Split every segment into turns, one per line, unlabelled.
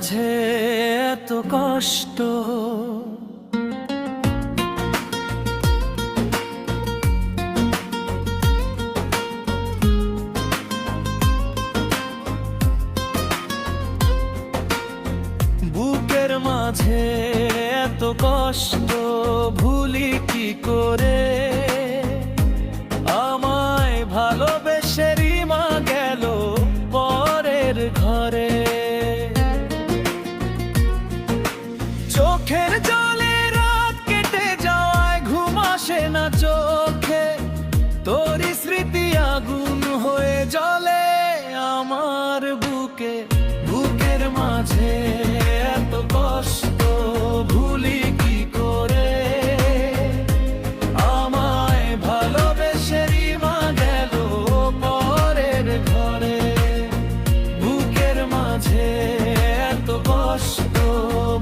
মাঝে এত কষ্ট, বুকের মাঝে এত কষ্ট ভুলি কি করে? আমায় ভালোবেসে রিমা গেল পরের ঘরে। চোখের জলে রাত কেটে যাওয়ায় ঘুম আসে না চোখে, তোরই স্মৃতি আগুন হয়ে জ্বলে আমার বুকে। বুকের মাঝে এত কষ্ট ভুলি কি করে? আমায় ভালোবেসে রিমা গেল পরের ঘরে। বুকের মাঝে এত কষ্ট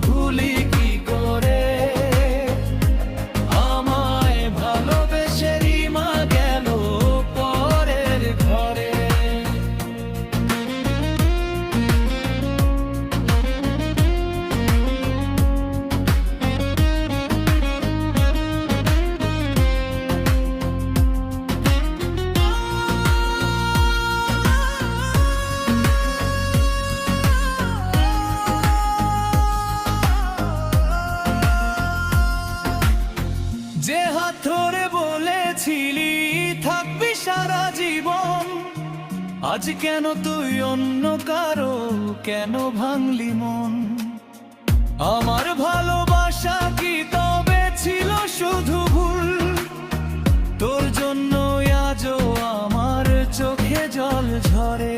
ভুলি কি করে? আমায় ভালোবেসে রিমা গেল পরের ঘরে। যে হাত ধরে বলেছিলি থাকবি সারা জীবন, আজ কেন তুই অন্য কারো, কেন ভাঙলি মন? আমার ভালোবাসা কি তবে ছিল শুধু ভুল? তোর জন্য আজও আমার চোখে জল ঝরে।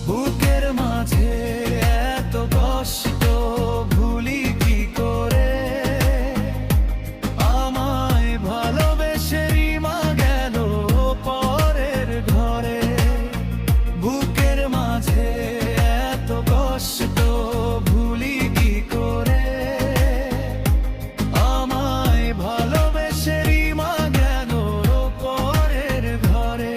বুকের মাঝে এত কষ্ট ভুলি কি করে? আমায় ভালোবেসে রিমা গেল পরের ঘরে। বুকের মাঝে এত কষ্ট ভুলি কি করে? আমায় ভালোবেসে রিমা গেল পরের ঘরে।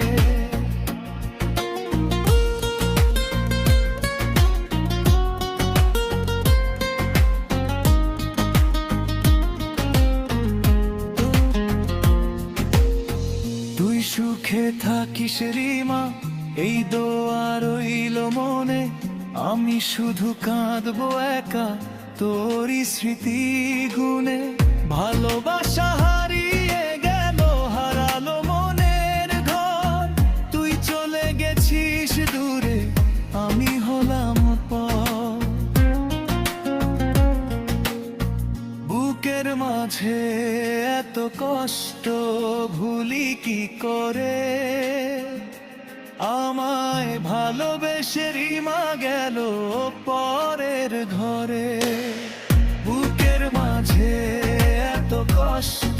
তুই সুখে থাকিস রিমা, এই দোয়া রইল মনে। আমি শুধু কাঁদবো একা তোরই স্মৃতি গুনে। ভালোবাসা হারিয়ে গেল, হারালো মনের ঘর। তুই চলে গেছিস দূরে, আমি হলাম পর। বুকের মাঝে এত কষ্ট ভুলি কি করে? আমায় ভালোবেসে রিমা গেল পরের ঘরে। বুকের মাঝে এত কষ্ট